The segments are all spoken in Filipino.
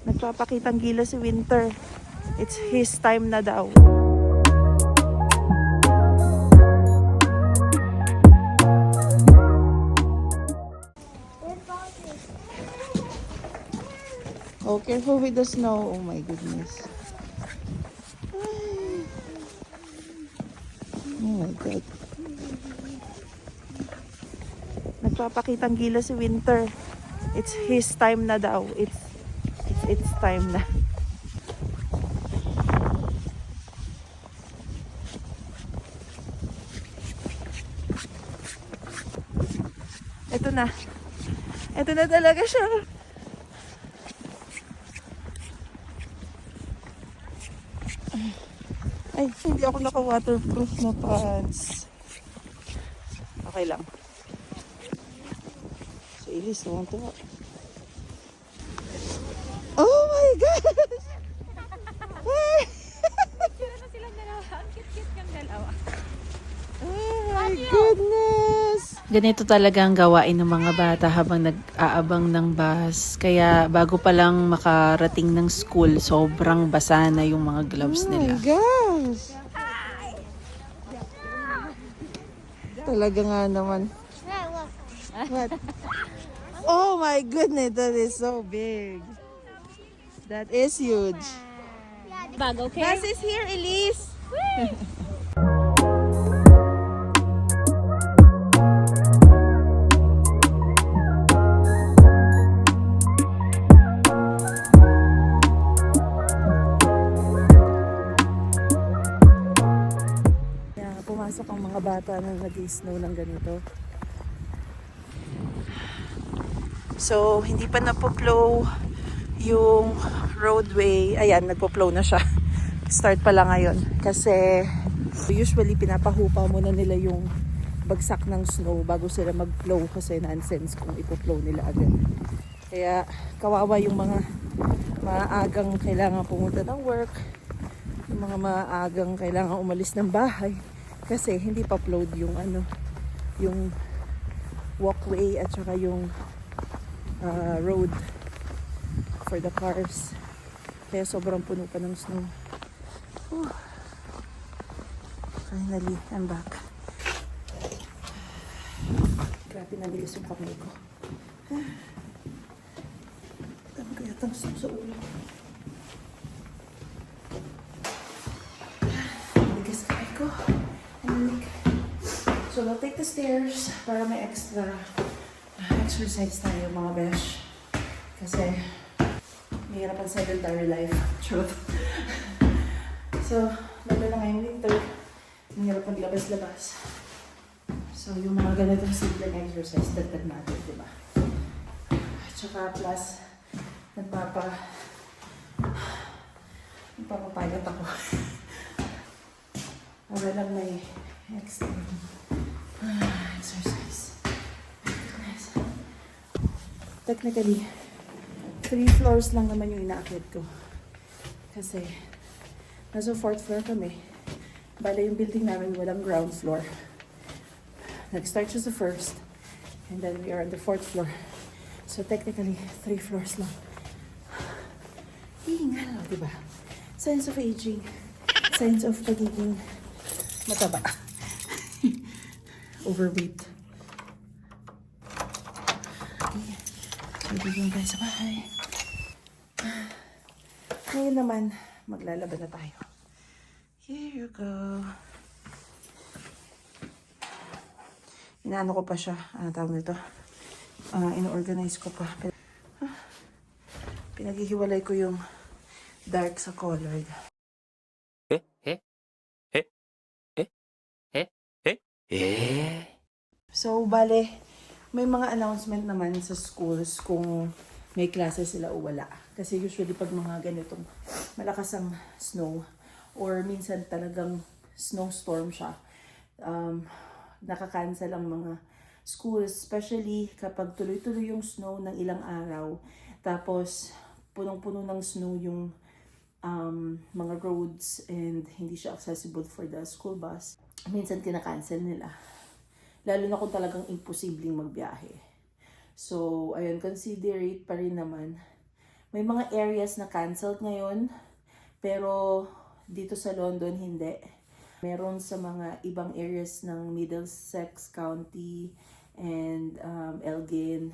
Nagpapakitang gila si Winter. It's his time na daw. Oh, careful with the snow. Oh my goodness. Oh my God. Nagpapakitang gila si Winter. It's his time na daw. It's time na. Ito na. Ito na talaga siya. Ay, hindi ako naka-waterproof na pants. Okay lang. So, Elise, tuwang-tuwa. Oh my gosh! Sila na silang dalawa. Ang cute-cute kang dalawa. Oh my goodness! Ganito talaga ang gawain ng mga bata habang nag-aabang ng bus. Kaya bago pa lang makarating ng school, sobrang basa na yung mga gloves Oh my nila. gosh! Talaga nga naman. What? Oh my goodness, that is so big. That is huge. Bag, okay? Bus is here, Elise. Kaya pumasok ang mga bata na nag-snow ng ganito. So, hindi pa napo-flow yung roadway. Ayan, nagpo-flow na siya. Start pa lang ngayon. Kasi usually pinapahupa muna nila yung bagsak ng snow bago sila mag-flow kasi nonsense kung ipo-flow nila agad. Kaya kawawa yung mga maagang kailangan pumunta ng work, yung mga maagang kailangan umalis ng bahay kasi hindi pa flowed yung yung walkway at saka yung road for the cars. Kaya sobrang puno pa ng snow. Whew. Finally, I'm back. Grabe, nanilis yung kamay ko. Dami ko yatang snow sa ulo. Nanilis kamay ko. So, we'll take the stairs para may extra exercise tayo mga besh. Kasi mahirap ang sedentary life. Truth. So, lalo na ngayong winter, mahirap ang labas-labas. So, yung mga ganitong simple exercise, dagdag natin, diba? At saka plus, nagpapapayat ako. Para lang may extra exercise. Technically, 3 floors lang naman yung inaakyat ko. Kasi, nasa 4th floor kami. Bale, yung building namin walang ground floor. Nag-start siya sa 1st. And then we are on the 4th floor. So, technically, 3 floors lang. Hingal, diba? Signs of aging. Signs of pagiging mataba. Overweight. Okay. Bibigyan tayo sa bahay. Ngayon naman, maglalaban na tayo. Here you go. Inaano ko pa siya. Ano tawag nito? Ino-organize ko pa. Pinaghihiwalay ko yung dark sa colored. So, bale, may mga announcement naman sa schools kung may klase sila o wala. Kasi usually pag mga ganitong malakas ang snow or minsan talagang snowstorm siya, nakakancel ang mga schools, especially kapag tuloy-tuloy yung snow ng ilang araw. Tapos, punong-puno ng snow yung mga roads and hindi siya accessible for the school bus. Minsan kinakancel nila. Lalo na kung talagang imposibleng magbiyahe. So, ayun, considerate pa rin naman. May mga areas na canceled ngayon, pero dito sa London hindi. Meron sa mga ibang areas ng Middlesex County and Elgin.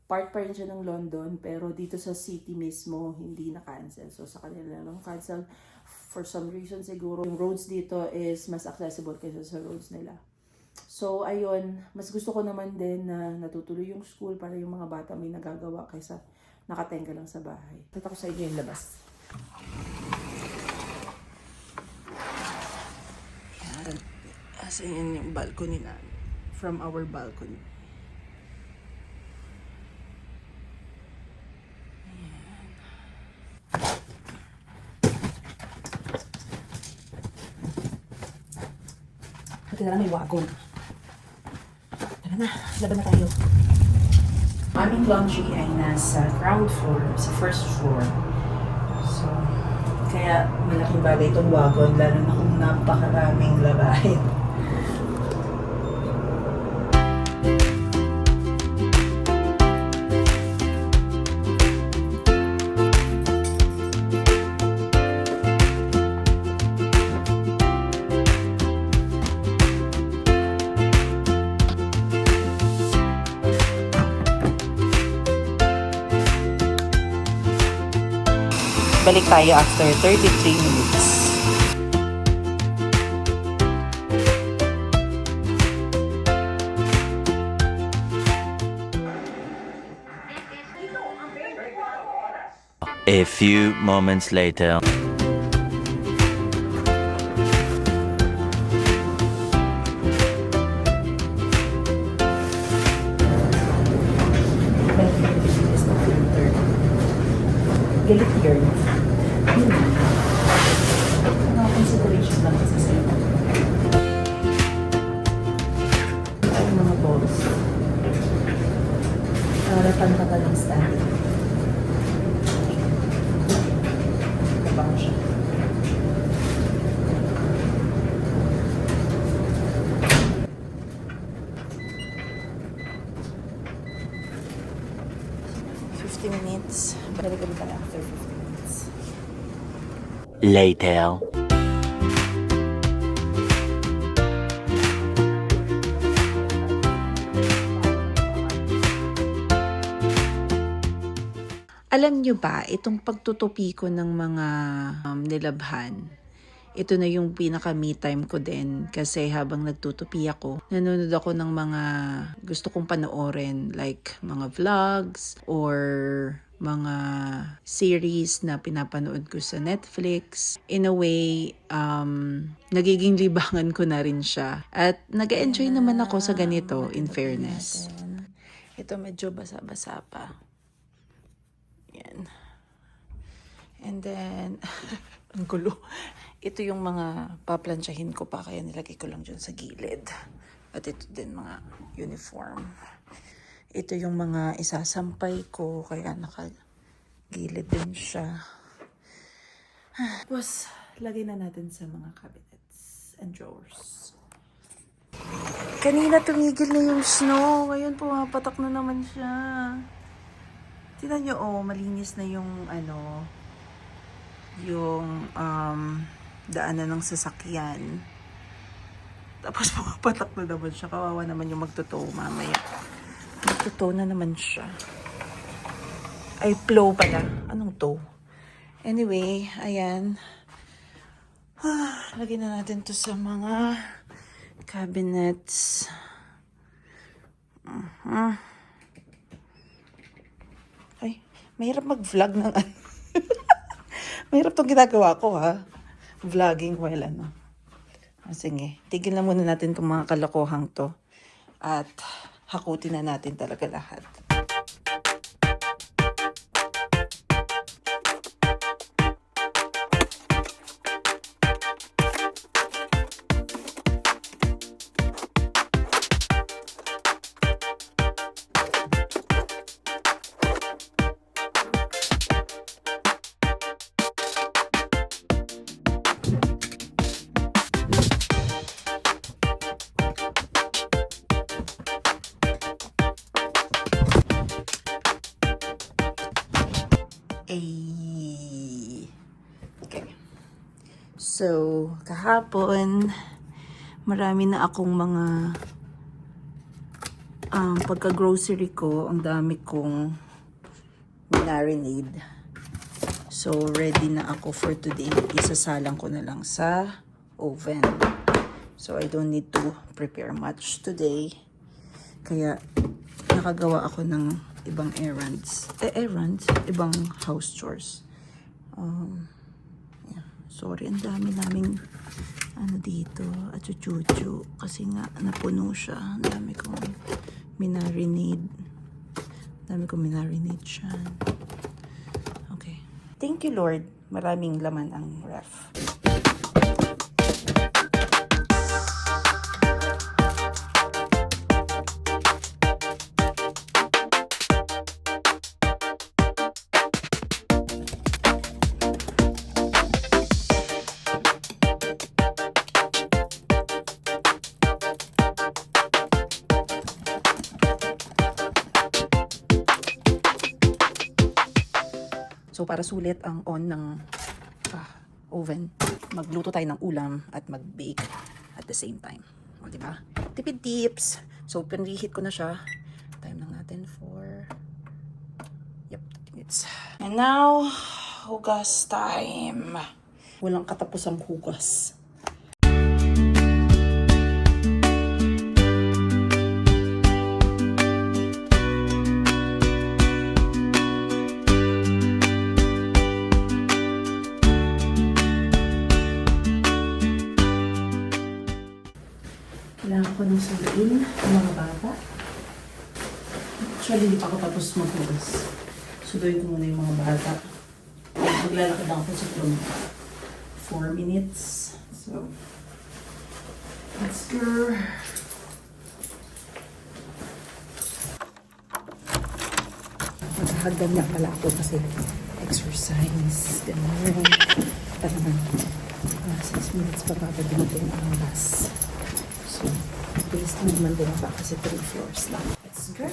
Part pa rin siya ng London, pero dito sa city mismo, hindi na-cancel. So, sa kanila lang cancel. For some reason siguro, yung roads dito is mas accessible kaysa sa roads nila. So, ayun, mas gusto ko naman din na natutuloy yung school para yung mga bata may nagagawa kaysa nakatenga lang sa bahay. Kita ko sa inyo yung labas. Yan. As in yung balcony na. From our balcony. Tara na, may wagon. Tara na, laban na tayo. Aming laundry ay nasa ground floor, sa first floor. So, kaya malaking bagay itong wagon, lalo na kung napakaraming labahin. Balik tayo after 33 minutes. A few moments later. Galit yun. Mga consideration lang kasi sa'yo. Ay, mga balls. Harapan ka ng stand. Kapang siya. Minutes. Balik kami pala after 15 minutes. Later. Alam nyo ba, itong pagtutupi ko ng mga nilabhan, ito na yung pinaka me time ko din kasi habang nagtutupi ako, nanonood ako ng mga gusto kong panoorin like mga vlogs or mga series na pinapanood ko sa Netflix. In a way, nagiging libangan ko na rin siya. At nag-enjoy naman ako sa ganito, in fairness. Ito medyo basa-basa pa. Yan. And then, ang gulo. Ito yung mga paplansyahin ko pa, kaya nilagay ko lang dyan sa gilid. At ito din mga uniform. Ito yung mga isasampay ko, kaya nakagilid din siya. Tapos, lagay na natin sa mga cabinets and drawers. Kanina tumigil na yung snow, ngayon pumapatak na naman siya. Tingnan nyo, oh, malinis na yung daanan ng sasakyan. Tapos pumapatak na naman siya. Kawawa naman yung magtotow mamaya. Magtotow na naman siya. Ay, plow pala. Anong tow? Anyway, ayan. Lagyan na natin to sa mga cabinets. Ay, mahirap mag-vlog ng mahirap tong ginagawa ko, ha? Vlogging while sige, tigil na muna natin itong mga kalokohang to. At hakutin na natin talaga lahat. Ay. Okay. So, kahapon, marami na akong mga pagka-grocery ko. Ang dami kong marinade. So, ready na ako for today. Isasalang ko na lang sa oven. So, I don't need to prepare much today. Kaya, nakagawa ako ng ibang errands. Ibang house chores. Yeah. Sorry, ang dami naming dito, at chuchu. Kasi nga, napuno siya. Ang dami kong minarinade. Siya. Okay. Thank you, Lord. Maraming laman ang ref. So, para sulit ang on ng oven, magluto tayo ng ulam at mag-bake at the same time. O, diba? Tipid tips. So, pinreheat ko na siya. Time lang natin for 30 minutes. And now, hugas time. Walang katapusang hugas. Kailangan ko ng suluin ng mga bata. Actually, hindi pa ako tapos maghugas. Suluin ko muna yung mga bata. Maglalakad lang ako sa clone. 4 minutes. So, let's go. Maghahagdan na pala ako kasi exercise. Ganun. Parang 6 minutes pa papadumating ang bus. So, base naman din pa kasi 3 floors lang. Let's go!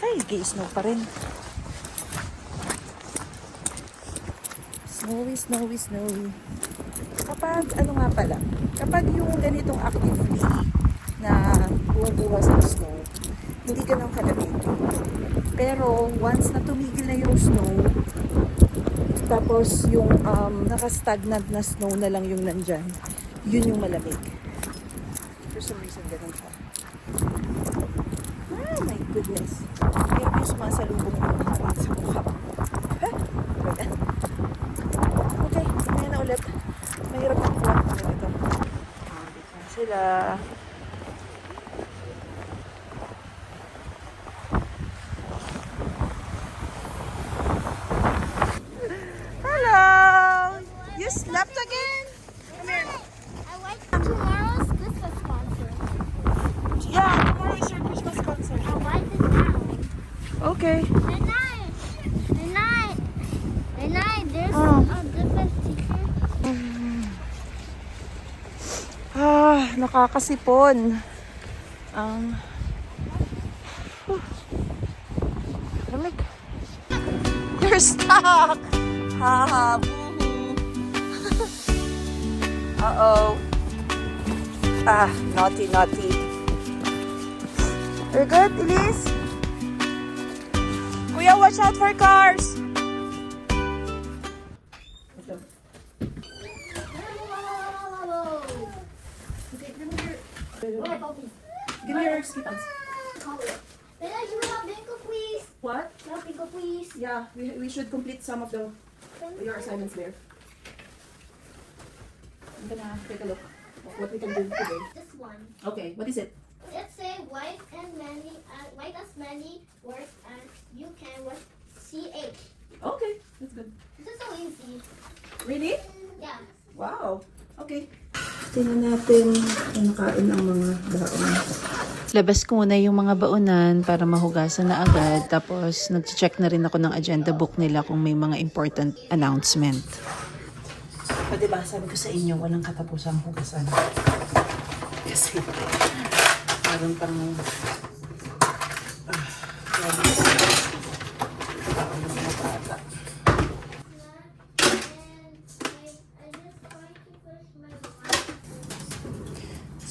Ay, snow pa rin. Snowy. Kapag, kapag yung ganitong activity na buwan-buwan sa snow, hindi ganun kalamig. Pero once na tumigil na yung snow, tapos yung naka-stagnant na snow na lang yung nandyan, yun yung malamig. For some reason, ganun siya. Ah, my goodness. Maybe yung sumasalubong yung hangin sa mukha. Okay, tingnan na ulit. Mahirap ang vlog na ito. Sila. You slept again? I like tomorrow's Christmas concert. Yeah, tomorrow is your Christmas concert. I like it now. Okay. The night, there's a different teacher. Nakakasipon. Lamig. You're stuck. Haha, boo-hoo. Uh-oh. Naughty. You're good, Elise? Kuya, watch out for cars. Give me your ski pants. Then I should have bingo, please. What? Have bingo, please. Yeah, we should complete some of your assignments there. I'm gonna take a look at what we can do today. This one. Okay, what is it? Let's say white as many words as you can with CH. Okay, that's good. This is so easy. Really? Yeah. Wow. Okay. Tingnan natin kung nakain ang mga baon. Labas ko muna yung mga baonan para mahugasan na agad. Tapos, nag-check na rin ako ng agenda book nila kung may mga important announcement. O diba, sabi ko sa inyo, walang katapusang hugasan. Kasi, parang pang...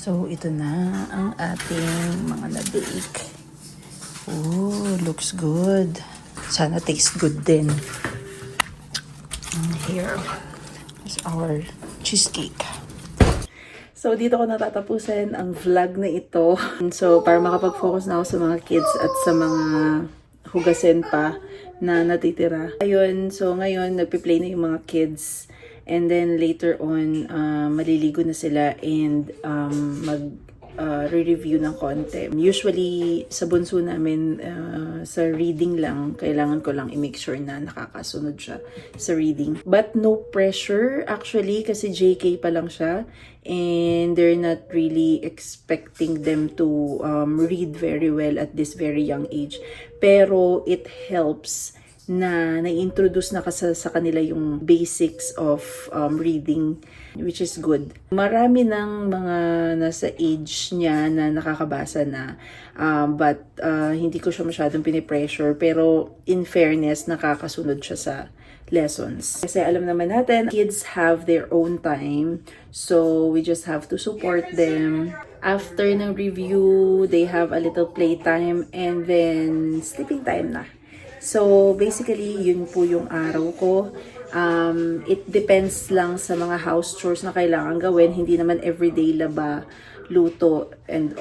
So, ito na ang ating mga na-bake. Oh, looks good. Sana taste good din. And here is our cheesecake. So, dito ko natatapusin ang vlog na ito. So, para makapag-focus na ako sa mga kids at sa mga hugasin pa na natitira. Ayun, so ngayon, nagpi-play na yung mga kids. And then later on, maliligo na sila and re-review ng konti. Usually, sa bunso namin, sa reading lang, kailangan ko lang i-make sure na nakakasunod siya sa reading. But no pressure, actually, kasi JK pa lang siya. And they're not really expecting them to read very well at this very young age. Pero it helps na na-introduce na sa kanila yung basics of reading, which is good. Marami ng mga nasa age niya na nakakabasa na, but hindi ko siya masyadong pinipressure, pero in fairness, nakakasunod siya sa lessons. Kasi alam naman natin, kids have their own time, so we just have to support them. After ng review, they have a little playtime and then sleeping time na. So, basically, yun po yung araw ko. It depends lang sa mga house chores na kailangan gawin. Hindi naman everyday laba, luto, and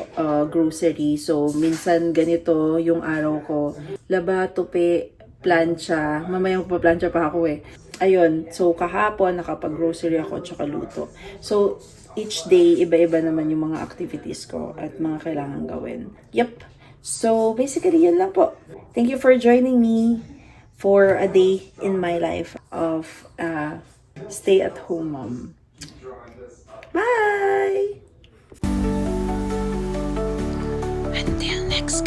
grocery. So, minsan ganito yung araw ko. Laba, tupi, plancha. Mamaya magpa-plancha pa ako eh. Ayun. So, kahapon, nakapag-grocery ako, tsaka luto. So, each day, iba-iba naman yung mga activities ko at mga kailangan gawin. Yep. So, basically, yun lang po. Thank you for joining me for a day in my life of stay-at-home mom. Bye! Until next